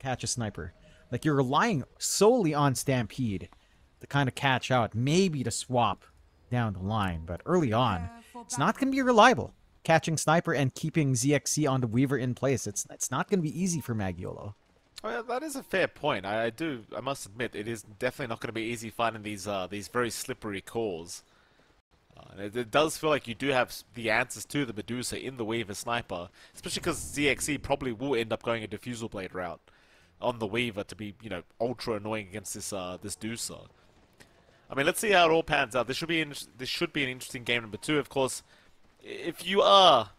catch a sniper. Like, you're relying solely on Stampede to kind of catch out, maybe to swap down the line. But early on, it's not going to be reliable. Catching sniper and keeping ZXC on the Weaver in place, it's not going to be easy for MAG.Yolo. Well, that is a fair point. I must admit, it is definitely not going to be easy finding these very slippery cores. It does feel like you do have the answers to the Medusa in the Weaver Sniper, especially because ZXC probably will end up going a Diffusal Blade route on the Weaver to be, you know, ultra annoying against this this Dusa. I mean, let's see how it all pans out. This should be an interesting game number 2. Of course, if you are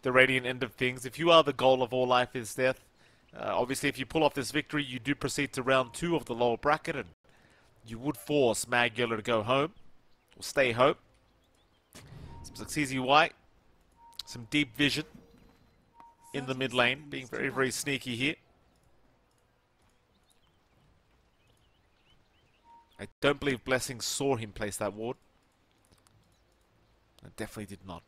the Radiant end of things, if you are the goal of all life is death, obviously if you pull off this victory, you do proceed to round 2 of the lower bracket, and you would force MAG.Yolo to go home, or stay home. Seems like CZY, some deep vision in the mid lane, being very, very sneaky here. I don't believe Blessing saw him place that ward. I definitely did not.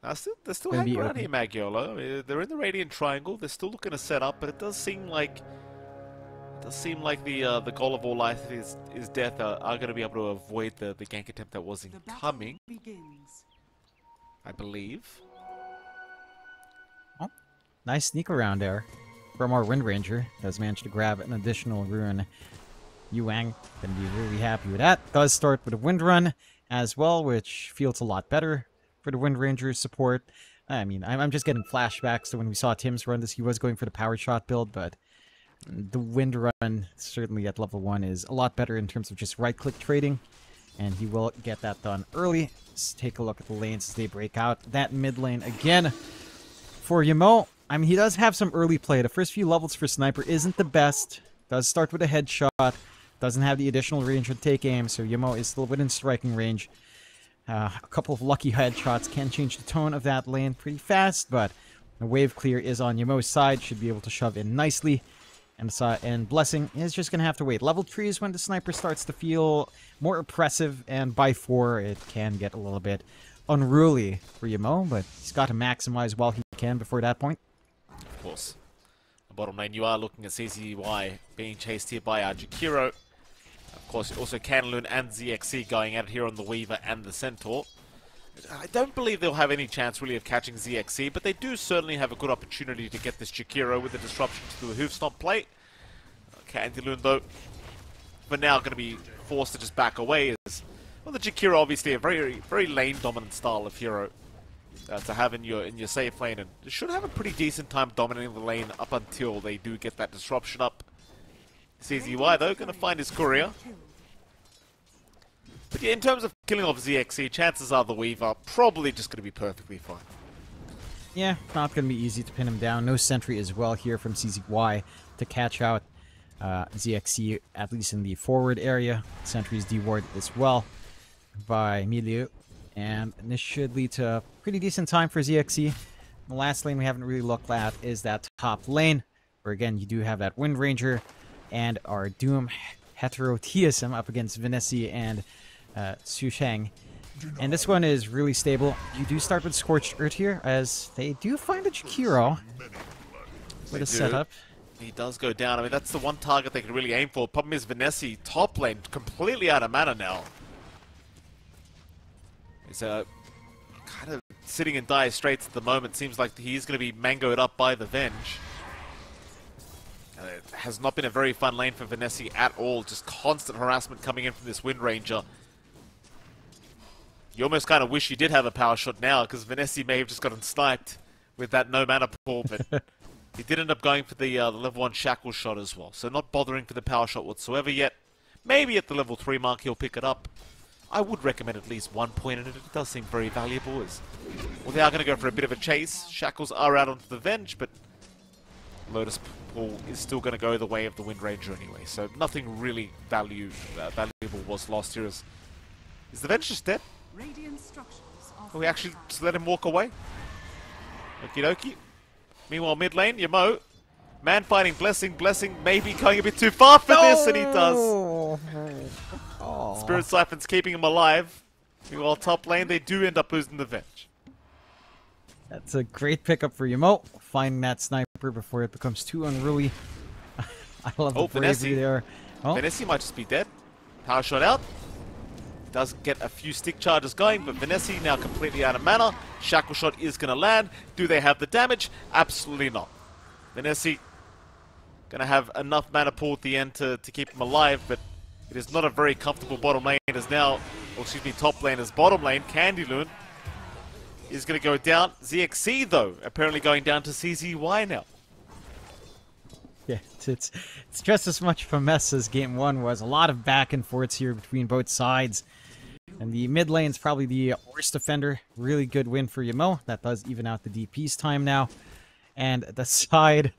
Now, they're still hanging around here, MAG.Yolo. They're in the Radiant Triangle. They're still looking to set up, but it does seem like the goal of all life is death are going to be able to avoid the gank attempt that was incoming. I believe. Oh, nice sneak around there from our Wind Ranger. Does manage to grab an additional rune. Yuang gonna be really happy with that. Does start with a Wind Run as well, which feels a lot better for the Wind Ranger's support. I mean, I'm just getting flashbacks to when we saw Tim's run this. He was going for the power shot build, but the Wind Run, certainly at level 1, is a lot better in terms of just right-click trading, and he will get that done early. Let's take a look at the lanes as they break out. That mid lane again for Yamo. I mean, he does have some early play. The first few levels for Sniper isn't the best. Does start with a headshot. Doesn't have the additional range to take aim, so Yamo is still within striking range. A couple of lucky headshots can change the tone of that lane pretty fast, but the wave clear is on Yamo's side. Should be able to shove in nicely. And Blessing is just going to have to wait. Level 3 is when the Sniper starts to feel more oppressive, and by 4 it can get a little bit unruly for Yamo, but he's got to maximize while he can before that point. Of course. The bottom lane, you are looking at CZY being chased here by Jakiro. Of course, also Canaloon and ZXC going at it here on the Weaver and the Centaur. I don't believe they'll have any chance really of catching ZXC, but they do certainly have a good opportunity to get this Jakiro with the disruption to the hoof stomp plate. Canaloon, though, for now going to be forced to just back away. As well, the Jakiro obviously a very, very lane dominant style of hero to have in your safe lane, and should have a pretty decent time dominating the lane up until they do get that disruption up. CZY though going to find his courier. But yeah, in terms of killing off ZXC, chances are the Weaver probably just going to be perfectly fine. Yeah, not going to be easy to pin him down. No sentry as well here from CZY to catch out ZXC, at least in the forward area. Sentry's dewarded as well by Milieu. And this should lead to a pretty decent time for ZXC. The last lane we haven't really looked at is that top lane, where again you do have that Wind Ranger and our Doom Heterotheism up against Vinesi and Su Sheng. And this one is really stable. You do start with Scorched Earth here, as they do find a Jakiro with a setup. He does go down. I mean, that's the one target they can really aim for. Problem is Vinesi, top lane, completely out of mana now. He's kind of sitting in dire straits at the moment. Seems like he's going to be mangoed up by the Venge. It has not been a very fun lane for Vinesi at all. Just constant harassment coming in from this Wind Ranger. You almost kind of wish you did have a power shot now, because Vinesi may have just gotten sniped with that no mana pool, but he did end up going for the level 1 shackle shot as well. So not bothering for the power shot whatsoever yet. Maybe at the level 3 mark he'll pick it up. I would recommend at least 1 point in it. It does seem very valuable. Well, they are going to go for a bit of a chase. Shackles are out onto the Venge, but Lotus Pool is still going to go the way of the Wind Ranger anyway. So nothing really valuable was lost here. Is the Venge just dead? Will we actually just let him walk away? Okie dokie. Meanwhile, mid lane, Yamo. Man fighting Blessing. Blessing maybe going a bit too far for this, and he does. Spirit Siphon's keeping him alive. Meanwhile, top lane, they do end up losing the Venge. That's a great pickup for Yamo. Finding that sniper before it becomes too unruly. I love the bravery there. Oh, Vanessa might just be dead. Power shot out. Does get a few stick charges going, but Vanessa now completely out of mana. Shackle shot is going to land. Do they have the damage? Absolutely not. Vanessa going to have enough mana pool at the end to keep him alive, but it is not a very comfortable bottom lane as now, or excuse me, top lane as bottom lane. Candyloon is going to go down. ZXC, though, apparently going down to CZY now. yeah, it's just as much of a mess as Game 1 was. A lot of back and forths here between both sides. And the mid lane's probably the worst defender. Really good win for Yamo. That does even out the DP's time now. And the side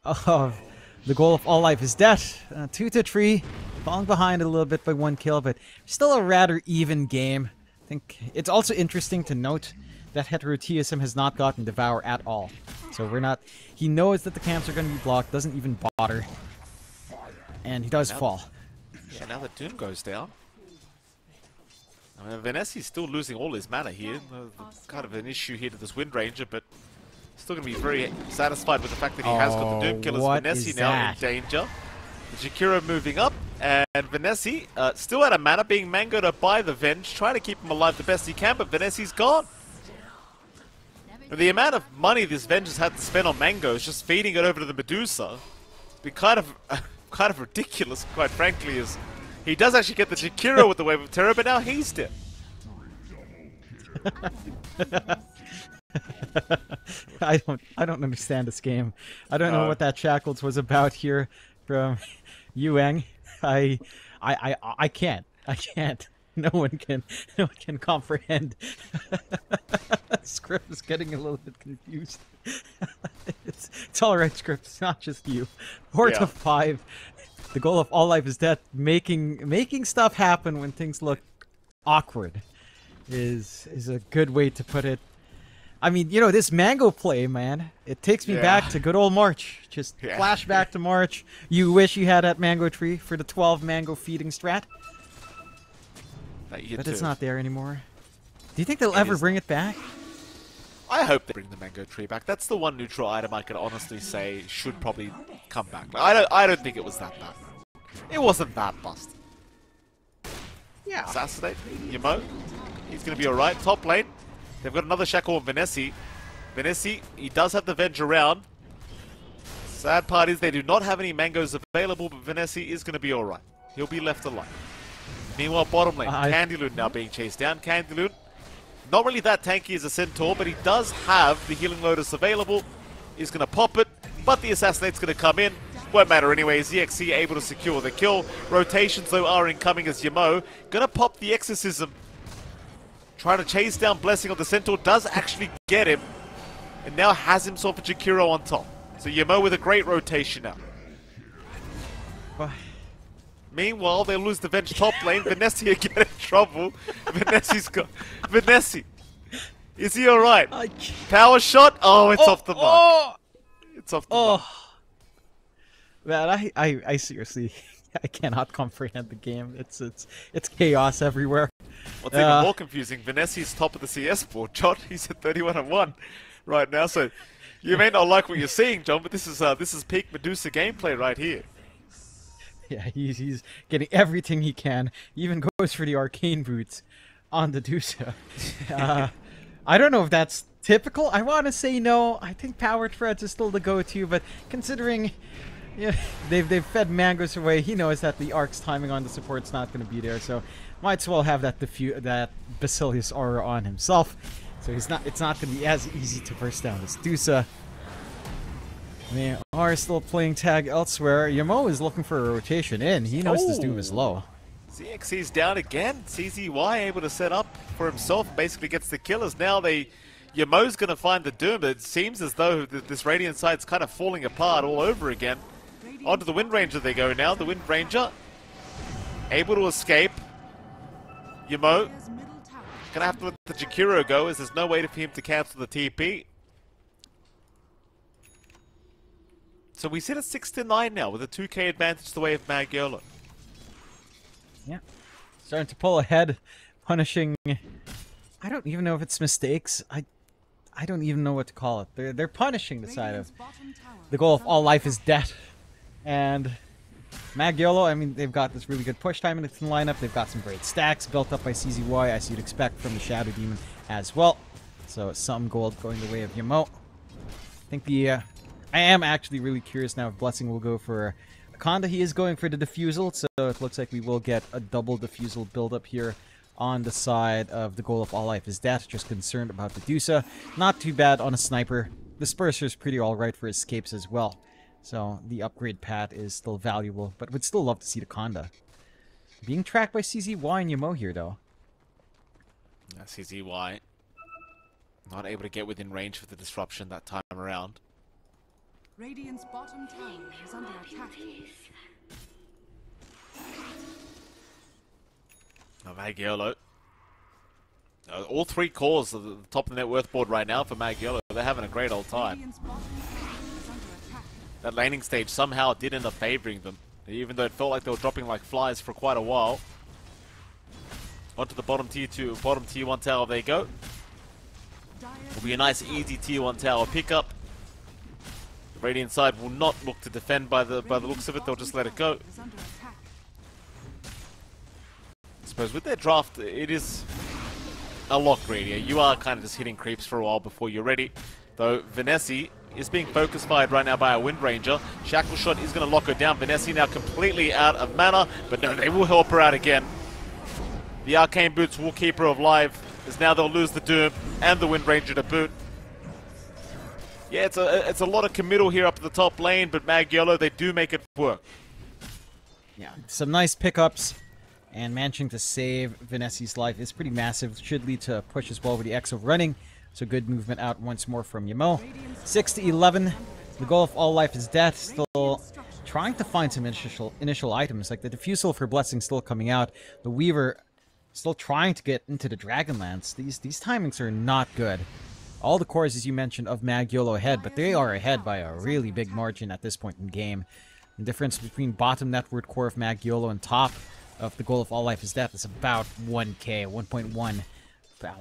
of the goal of all life is death. 2-3. Falling behind a little bit by 1 kill, but still a rather even game. I think it's also interesting to note that Heteroteism has not gotten Devour at all. So we're not... He knows that the camps are going to be blocked, doesn't even bother. And he does fall. Yeah, now the Doom goes down. I mean, Vanessi's still losing all his mana here. Kind of an issue here to this Wind Ranger, but still going to be very satisfied with the fact that he has got the Doom Killers. Vanessa now in danger. The Jakiro moving up, and Vanessa still out of mana, being mangoed up by the Venge, trying to keep him alive the best he can, but Vanessa's gone. And the amount of money this Venge has had to spend on mangoes, just feeding it over to the Medusa, it's been kind of ridiculous, quite frankly, as he does actually get the Jakiro with the Wave of Terror, but now he's dead. I don't understand this game. I don't know what that Shackles was about here from Yuang. I can't. No one can comprehend. Script is getting a little bit confused. It's all right, Script. It's not just you. 4 to 5. The goal of all life is death. Making stuff happen when things look awkward is a good way to put it. I mean, you know, this mango play, man, it takes me back to good old March. Just flash back to March. You wish you had that mango tree for the 12 mango feeding strat. But it's not there anymore. Do you think they'll ever bring it back? I hope they bring the mango tree back. That's the one neutral item I can honestly say should probably come back. I don't think it was that bad. It wasn't that busted. Yeah. Assassinate Yamo. He's going to be alright. Top lane. They've got another Shackle on Vanessa. Vanessa, he does have the Venge around. Sad part is they do not have any mangoes available, but Vanessa is going to be alright. He'll be left alive. Meanwhile, bottom lane, Candyloon now being chased down. Candyloon, not really that tanky as a Centaur, but he does have the Healing Lotus available. He's going to pop it, but the Assassinate's going to come in. Won't matter anyway. ZXC able to secure the kill. Rotations, though, are incoming as Yamo. Going to pop the Exorcism. Trying to chase down Blessing on the Centaur. Does actually get him. And now has himself a Jakiro on top. So Yamo with a great rotation now. Meanwhile, they lose the Venge top lane. Vanessa again in trouble. Vanessa's got... Vanessa. Is he alright? Power shot? Oh, it's off the mark. It's off the mark. Man, I seriously... I cannot comprehend the game. It's chaos everywhere. What's even more confusing, Vanessa's top of the CS board, John. He's at 31-1 right now, so you may not like what you're seeing, John, but this is peak Medusa gameplay right here. Yeah, he's getting everything he can. He even goes for the arcane boots on the Medusa. I don't know if that's typical. I want to say no. I think power threads is still the go-to, but considering they've fed mangoes away, he knows that the arc's timing on the support's not going to be there, so might as well have that Basilius aura on himself. So it's not going to be as easy to burst down this Medusa. They are still playing tag elsewhere. Yamo is looking for a rotation in. He knows this Doom is low. ZXC's down again. CZY able to set up for himself. Basically gets the killers. Now Yamo's going to find the Doom. But it seems as though this Radiant side's kind of falling apart all over again. Onto the Wind Ranger they go now. The Wind Ranger able to escape. Yamo going to have to let the Jakiro go as there's no way for him to cancel the TP. So we sit at 6-9 now with a 2k advantage the way of MAG.Yolo. Yeah. Starting to pull ahead, punishing... I don't even know if it's mistakes. I don't even know what to call it. They're punishing the side of the goal of all life is death. And MAG.Yolo, I mean, they've got this really good push time in the lineup. They've got some great stacks built up by CZY, as you'd expect from the Shadow Demon as well. So some gold going the way of Yamo. I think I am actually really curious now if Blessing will go for Conda. He is going for the Diffusal, so it looks like we will get a double Diffusal build-up here on the side of the goal of all life is death. Just concerned about the Dusa. Not too bad on a sniper. The Disperser is pretty alright for escapes as well. So the upgrade pad is still valuable, but would still love to see the Conda. Being tracked by CZY and Yamo here, though. CZY not able to get within range for the disruption that time around. Radiant's bottom tower is under attack. MAG.Yolo. All three cores are the top of the net worth board right now for MAG.Yolo. They're having a great old time. Radiant's bottom tower is under attack. That laning stage somehow did end up favoring them, even though it felt like they were dropping like flies for quite a while. Onto the bottom tier 2, bottom tier 1 tower they go. Will be a nice easy tier 1 tower pickup. The Radiant side will not look to defend by the looks of it. They'll just let it go. I suppose with their draft, it is a lot greedier. You are kind of just hitting creeps for a while before you're ready. Though Vanessa is being focus fired right now by a Wind Ranger. Shackle Shot is going to lock her down. Vanessa now completely out of mana, but no, they will help her out again. The Arcane Boots will keep her alive, as now they'll lose the Doom and the Wind Ranger to boot. Yeah, it's a lot of committal here up at the top lane, but MAG.Yolo, they do make it work. Yeah, some nice pickups, and managing to save Vanessa's life is pretty massive. Should lead to a push as well with the Exo running. So good movement out once more from Yamo. 6 to 11. The goal of all life is death. Still trying to find some initial items, like the Diffusal for Blessing still coming out. The Weaver still trying to get into the Dragonlance. These timings are not good. All the cores, as you mentioned, of MAG.Yolo ahead, but they are ahead by a really big margin at this point in the game. The difference between bottom network core of MAG.Yolo and top of the goal of all life is death is about 1k, 1.1.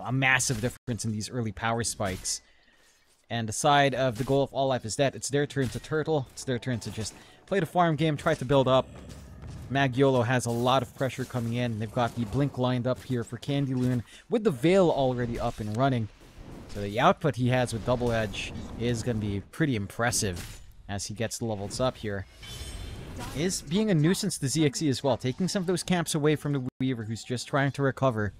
A massive difference in these early power spikes. And the side of the goal of all life is dead, it's their turn to turtle. It's their turn to just play the farm game, try to build up. MAG.Yolo has a lot of pressure coming in. They've got the Blink lined up here for Candy Loon, with the Veil already up and running. So the output he has with Double Edge is going to be pretty impressive as he gets the levels up here. Is being a nuisance to ZXE as well, taking some of those camps away from the Weaver, who's just trying to recover.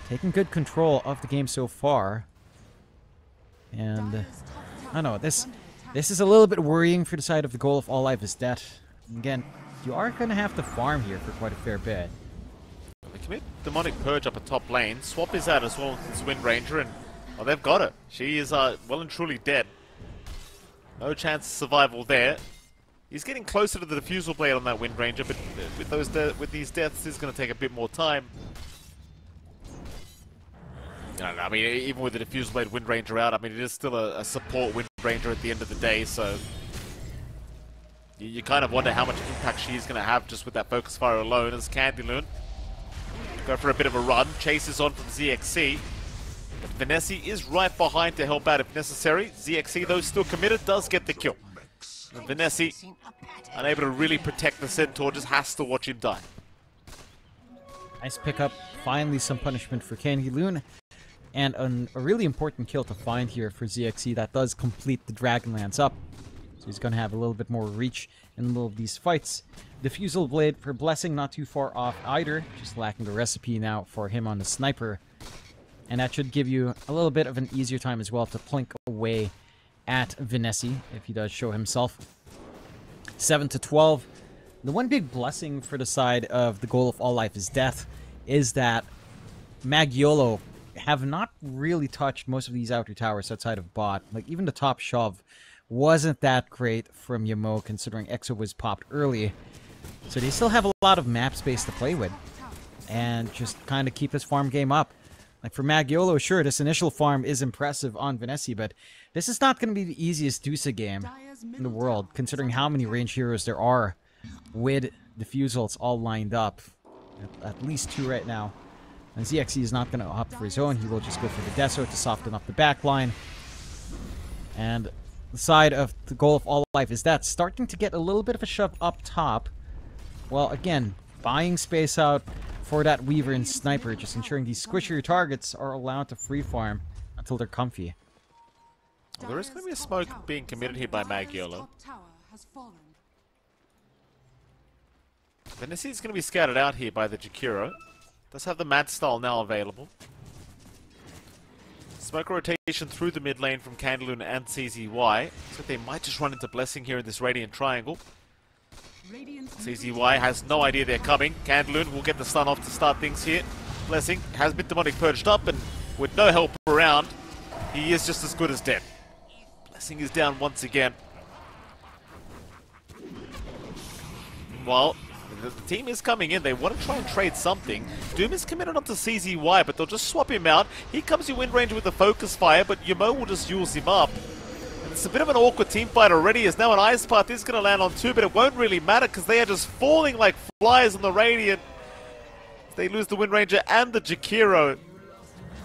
Taking good control of the game so far. And I don't know, this is a little bit worrying for the side of the goal of all life is death. Again, you are going to have to farm here for quite a fair bit. They commit Demonic Purge up at top lane. Swap is out as well as Wind Ranger, and well, they've got her. She is well and truly dead. No chance of survival there. He's getting closer to the Diffusal Blade on that Wind Ranger, but with these deaths, it's going to take a bit more time. I mean, even with the Diffusal Blade Wind Ranger out, I mean, it is still a support Wind Ranger at the end of the day, so you kind of wonder how much impact she's going to have just with that Focus Fire alone. As Candy Loon go for a bit of a run, chases on from ZXC. But Vanessa is right behind to help out if necessary. ZXC, though still committed, does get the kill. And Vanessa, unable to really protect the Centaur, just has to watch him die. Nice pickup. Finally some punishment for Candy Loon. And a really important kill to find here for ZXC that does complete the Dragonlance up. So he's going to have a little bit more reach in a little of these fights. Diffusal Blade for Blessing, not too far off either. Just lacking the recipe now for him on the Sniper. And that should give you a little bit of an easier time as well to plink away at Vanessa if he does show himself. 7 to 12. The one big blessing for the side of the goal of all life is death is that MAG.Yolo have not really touched most of these outer towers outside of bot. Like, even the top shove wasn't that great from Yamo, considering Exo was popped early. So they still have a lot of map space to play with. And just kind of keep this farm game up. Like, for MAG.Yolo, sure, this initial farm is impressive on Vanessa, but this is not going to be the easiest Dusa game in the world, considering how many range heroes there are with Diffusals all lined up. At least 2 right now. And ZXE is not going to opt for his own. He will just go for the Deso to soften up the back line. And the side of the goal of all life is that starting to get a little bit of a shove up top. Well, again, buying space out for that Weaver and Sniper, just ensuring these squishier targets are allowed to free farm until they're comfy. Well, there is going to be a smoke being committed here by MAG.Yolo. Venice is going to be scouted out here by the Jakiro. Does have the Mad Style now available. Smoke rotation through the mid lane from Candaloon and CZY. So they might just run into Blessing here in this Radiant Triangle. CZY has no idea they're coming. Candaloon will get the stun off to start things here. Blessing has been Demonic purged up, and with no help around, he is just as good as dead. Blessing is down once again. Meanwhile, the team is coming in. They want to try and trade something. Doom is committed onto CZY, but they'll just swap him out. Here comes your Wind Ranger with the focus fire, but Yamo will just use him up. And it's a bit of an awkward team fight already, as now an Ice Path is going to land on two, but it won't really matter because they are just falling like flies on the Radiant. They lose the Wind Ranger and the Jakiro.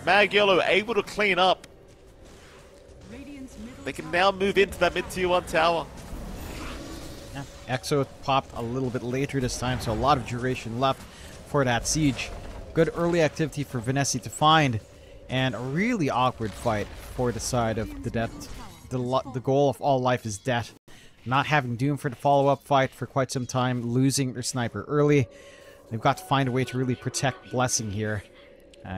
MAG.Yolo able to clean up. They can now move into that mid-tier 1 tower. Yeah, Exo popped a little bit later this time, so a lot of duration left for that siege. Good early activity for Venesi to find, and a really awkward fight for the side of the death. The goal of all life is death. Not having Doom for the follow-up fight for quite some time, losing their sniper early. They've got to find a way to really protect Blessing here.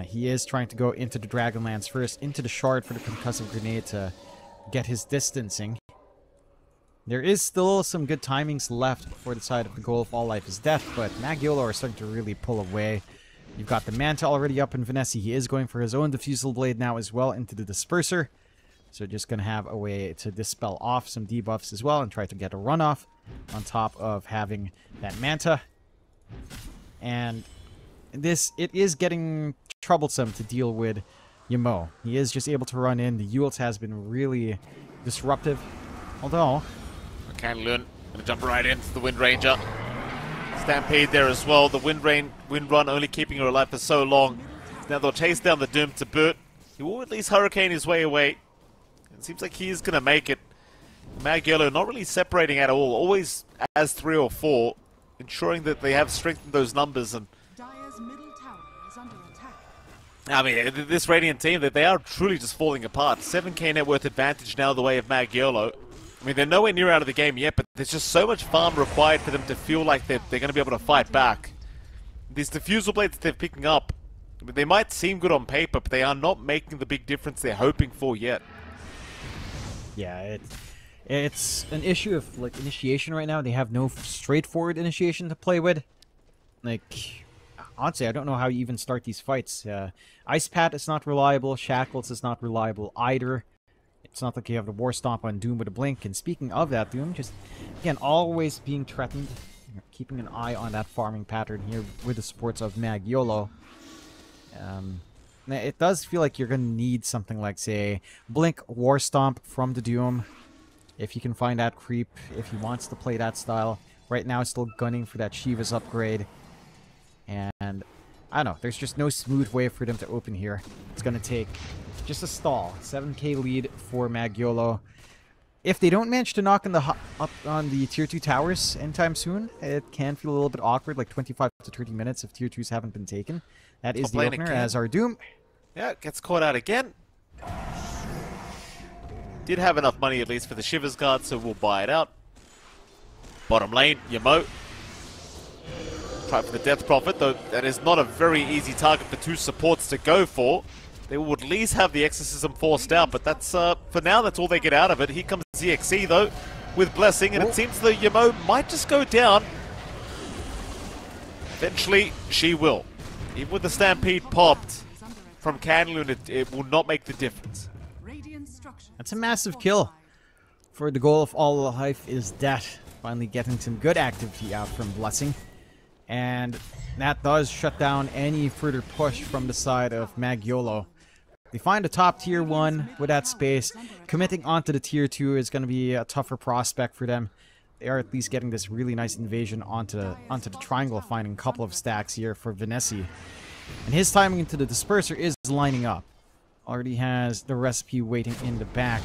He is trying to go into the Dragonlance first, into the Shard for the concussive grenade to get his distancing. There is still some good timings left for the side of the goal of all life is death, but MAG.Yolo are starting to really pull away. You've got the Manta already up in Venesi. He is going for his own Diffusal Blade now as well into the Disperser. So just going to have a way to dispel off some debuffs as well and try to get a runoff on top of having that Manta. And it is getting troublesome to deal with Yamo. He is just able to run in. The Yules has been really disruptive. Although... Candaloon gonna jump right into the Wind Ranger. Stampede there as well. The Wind Run only keeping her alive for so long. Now they'll chase down the Doom to boot. He will at least hurricane his way away. It seems like he is gonna make it. MAG.Yolo not really separating at all. Always as 3 or 4. Ensuring that they have strengthened those numbers. And I mean, this Radiant team, they are truly just falling apart. 7k net worth advantage now the way of MAG.Yolo. I mean, they're nowhere near out of the game yet, but there's just so much farm required for them to feel like they're going to be able to fight back. These Diffusal Blades that they're picking up, I mean, they might seem good on paper, but they are not making the big difference they're hoping for yet. Yeah, it's an issue of, like, initiation right now. They have no straightforward initiation to play with. Like... honestly, I don't know how you even start these fights. Ice Pat is not reliable. Shackles is not reliable either. It's not like you have the War Stomp on Doom with a blink. And speaking of that, Doom, just, again, always being threatened. Keeping an eye on that farming pattern here with the supports of MAG.Yolo. It does feel like you're going to need something like, say, Blink War Stomp from the Doom. If you can find that creep, if he wants to play that style. Right now, still gunning for that Shiva's upgrade. And I don't know, there's just no smooth way for them to open here. It's going to take just a stall. 7k lead for MAG.Yolo. If they don't manage to knock up on the tier 2 towers anytime soon, it can feel a little bit awkward, like 25 to 30 minutes if tier 2s haven't been taken. That is the opener again. As our Doom. Yeah, gets caught out again. Did have enough money at least for the Shivers Guard, so we'll buy it out. Bottom lane, Yamo. Try for the Death Prophet, though that is not a very easy target for 2 supports to go for. They will at least have the Exorcism forced out, but that's for now, that's all they get out of it. Here comes ZXE, though, with Blessing, and it seems that Yamo might just go down. Eventually, she will. Even with the Stampede popped from Candaloon, it will not make the difference. That's a massive kill. For the goal of all life is death. Finally getting some good activity out from Blessing. And that does shut down any further push from the side of MAG.Yolo. They find a top tier 1 with that space. Committing onto the tier 2 is going to be a tougher prospect for them. They are at least getting this really nice invasion onto the triangle, finding a couple of stacks here for Venesi. And his timing into the disperser is lining up. Already has the recipe waiting in the back.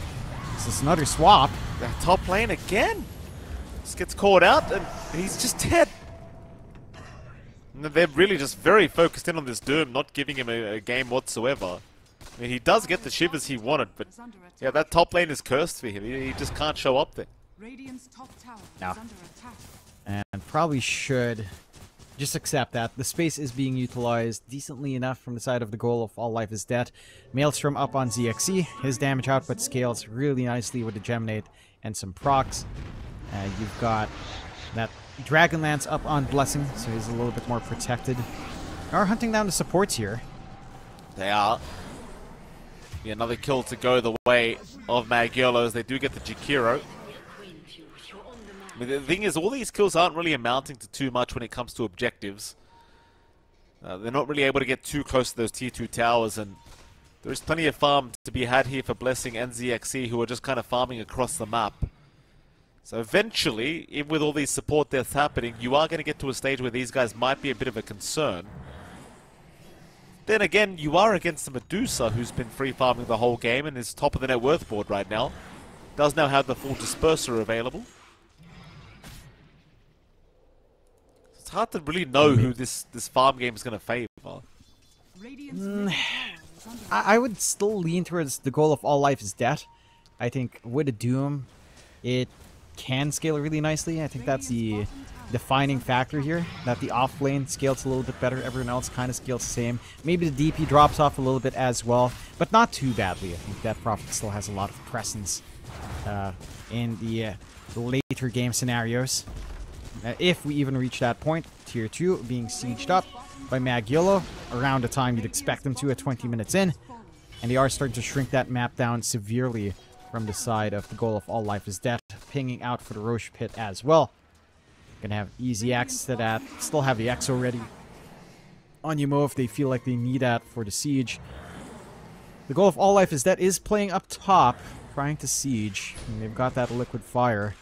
This is another swap. That top lane again. Just gets caught out and he's just dead. And they're really just very focused in on this Doom, not giving him a game whatsoever. I mean, he does get the shivers he wanted, but yeah, that top lane is cursed for him. He just can't show up there. Radiant's top tower No. is under attack. And probably should just accept that. The space is being utilized decently enough from the side of the goal of All Life is Dead. Maelstrom up on ZXE. His damage output scales really nicely with the Geminate and some procs. You've got that Dragonlance up on Blessing, so he's a little bit more protected. They are hunting down the supports here. They are. Yeah, another kill to go the way of MAG.Yolo as they do get the Jakiro. I mean, the thing is, all these kills aren't really amounting to too much when it comes to objectives. They're not really able to get too close to those tier 2 towers, and there's plenty of farm to be had here for Blessing and ZXE, who are just kind of farming across the map. So eventually, even with all these support deaths happening, you are going to get to a stage where these guys might be a bit of a concern. Then again, you are against the Medusa, who's been free farming the whole game and is top of the net worth board right now. Does now have the full disperser available. It's hard to really know who this farm game is going to favor. Radiant's middle tower is under I would still lean towards the goal of All Life is Dead. I think with a Doom, it can scale really nicely. I think that's the defining factor here, that the off lane scales a little bit better. Everyone else kind of scales the same. Maybe the DP drops off a little bit as well, but not too badly. I think Death Prophet still has a lot of presence in the later game scenarios. If we even reach that point, tier 2 being sieged up by MAG.Yolo around the time you'd expect them to at 20 minutes in, and they are starting to shrink that map down severely from the side of the goal of All Life is Dead, pinging out for the Roche Pit as well. Gonna have easy access to that. Still have the Exo ready on Yumo if they feel like they need that for the siege. The goal of All Life is Dead is playing up top, trying to siege. And they've got that liquid fire.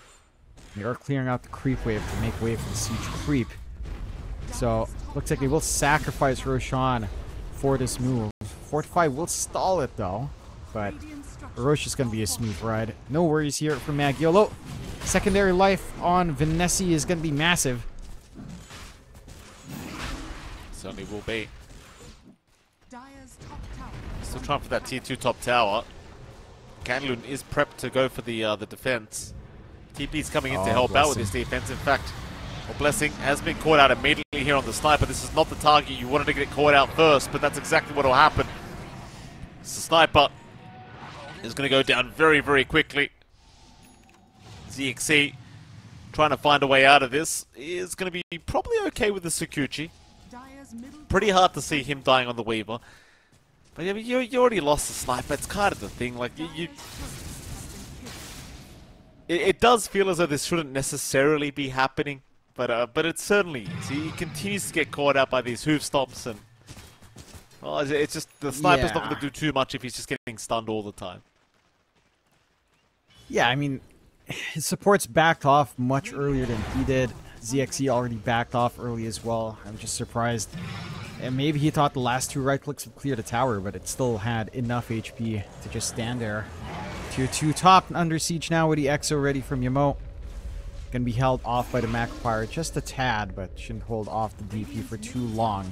They are clearing out the creep wave to make way for the siege creep. So, looks like they will sacrifice Roshan for this move. Fortify will stall it though, but Roche is going to be a smooth ride. No worries here for MAG.Yolo. Secondary life on Vinessi is going to be massive. Certainly will be. Dire's top tower. Still trying for that tier 2 top tower. Canloon is prepped to go for the defense. TP's coming in to help out with his defense. In fact, Blessing has been caught out immediately here on the sniper. This is not the target you wanted to get caught out first, but that's exactly what will happen. The sniper is going to go down very, very quickly. ZXE trying to find a way out of this is going to be probably okay with the Sakuchi. Dire's middle Pretty hard to see him dying on the Weaver. But yeah, you already lost the sniper. It's kind of the thing. Like it does feel as though this shouldn't necessarily be happening, but it certainly is. He continues to get caught out by these hoof stomps, and well, it's just the sniper's not going to do too much if he's just getting stunned all the time. Yeah, I mean, his supports backed off much earlier than he did. ZXE already backed off early as well. I'm just surprised. And maybe he thought the last 2 right clicks would clear the tower, but it still had enough HP to just stand there. Tier 2 top and under siege now with the Exo ready from Yamo. Gonna be held off by the Macropyre just a tad, but shouldn't hold off the DP for too long.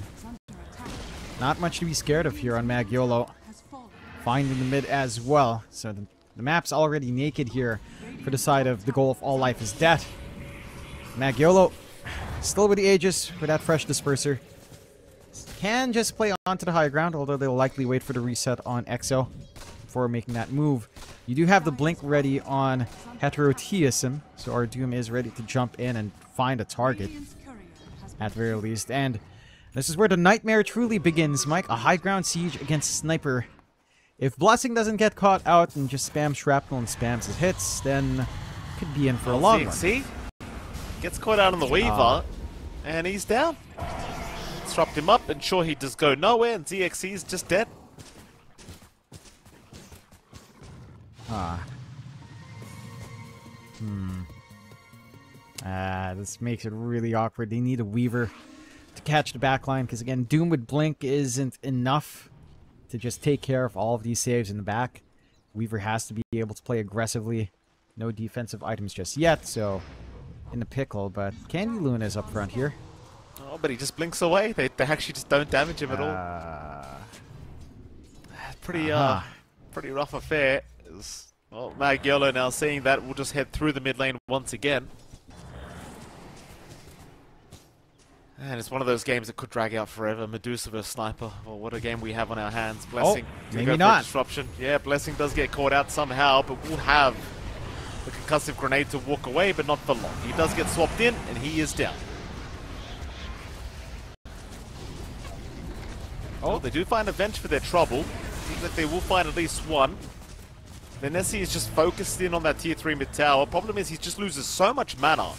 Not much to be scared of here on MAG.Yolo. has fallen. Find in the mid as well. So the map's already naked here for the side of the goal of All Life is Dead. MAG.Yolo still with the Aegis for that fresh disperser. Can just play onto the high ground, although they'll likely wait for the reset on Exo before making that move. You do have the blink ready on Heterotheism, so our Doom is ready to jump in and find a target, Radiant's courier has been at very least. And this is where the nightmare truly begins, Mike. A high ground siege against Sniper. If Blessing doesn't get caught out and just spams shrapnel and spams his hits, then could be in for a long run. See? Gets caught out on the Weaver, and he's down. Disrupt him up, and sure, he does go nowhere, and ZXE is just dead. This makes it really awkward. They need a Weaver to catch the back line, because again, Doom with Blink isn't enough to just take care of all of these saves in the back. Weaver has to be able to play aggressively. No defensive items just yet, so in the pickle, but Candy Luna is up front here. Oh, but he just blinks away. They actually just don't damage him at all. Pretty rough affair. Well, MAG.Yolo now seeing that will just head through the mid lane once again. And it's one of those games that could drag out forever. Medusa versus Sniper. Well, what a game we have on our hands. Blessing. Maybe not. Disruption. Yeah, Blessing does get caught out somehow, but will have the concussive grenade to walk away, but not for long. He does get swapped in, and he is down. Oh, they do find a venge for their trouble. Seems like they will find at least one. Nessie is just focused in on that tier 3 mid tower. Problem is he just loses so much mana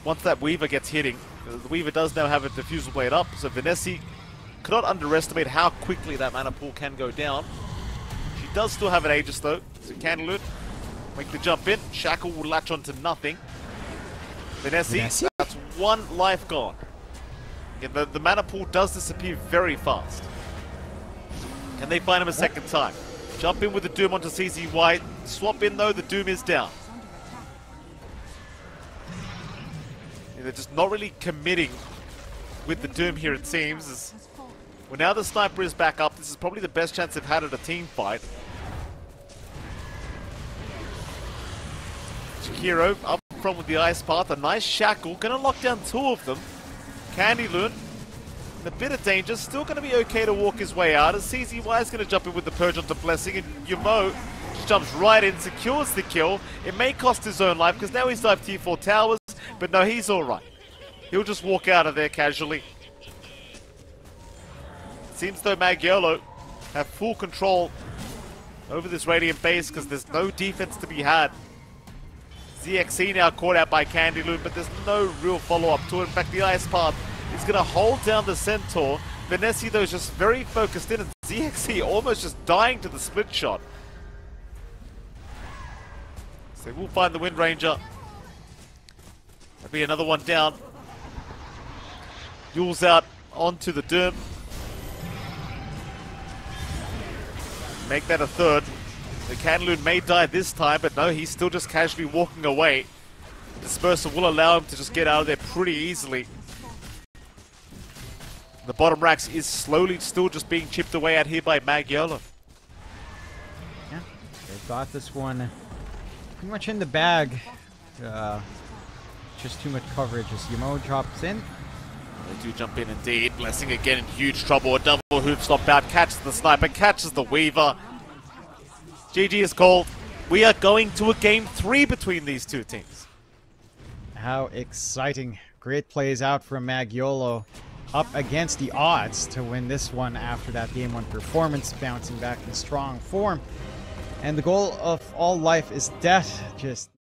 once that Weaver gets hitting. The Weaver does now have a diffusal blade up, so Vanessa cannot underestimate how quickly that mana pool can go down. She does still have an Aegis though, so Candlewood make the jump in. Shackle will latch onto nothing. Vanessa, that's one life gone. Again, the mana pool does disappear very fast. Can they find him a second time? Jump in with the Doom onto CZY. Swap in though, the Doom is down. They're just not really committing with the Doom here, it seems. Well, now the Sniper is back up. This is probably the best chance they've had at a team fight. Chikiro up front with the Ice Path. A nice Shackle. Gonna lock down two of them. Candy Loon in a bit of danger. Still gonna be okay to walk his way out. As CZY is gonna jump in with the Purge onto Blessing. And Yumo just jumps right in, secures the kill. It may cost his own life because now he's dived tier 4 towers. But no, he's alright. He'll just walk out of there casually. Seems though MAG.Yolo have full control over this Radiant base because there's no defense to be had. ZXC now caught out by Candy Loon, but there's no real follow-up to it. In fact, the Ice Path is going to hold down the Centaur. Vanessa though is just very focused in, and ZXC almost just dying to the split shot. So we'll find the Wind Ranger. There'll be another one down. Yule's out onto the Doom. Make that a third. The Candlewood may die this time, but no, he's still just casually walking away. The Disperser will allow him to just get out of there pretty easily. The bottom racks is slowly still just being chipped away at here by MAG.Yolo. Yeah, they've got this one pretty much in the bag. Just too much coverage as Yumo drops in. They do jump in indeed. Blessing again in huge trouble. A double hoop stop out. Catches the Sniper. Catches the Weaver. GG is called. We are going to a game 3 between these two teams. How exciting. Great plays out from MAG.Yolo. Up against the odds to win this one after that game 1 performance. Bouncing back in strong form. And the goal of all life is death. Just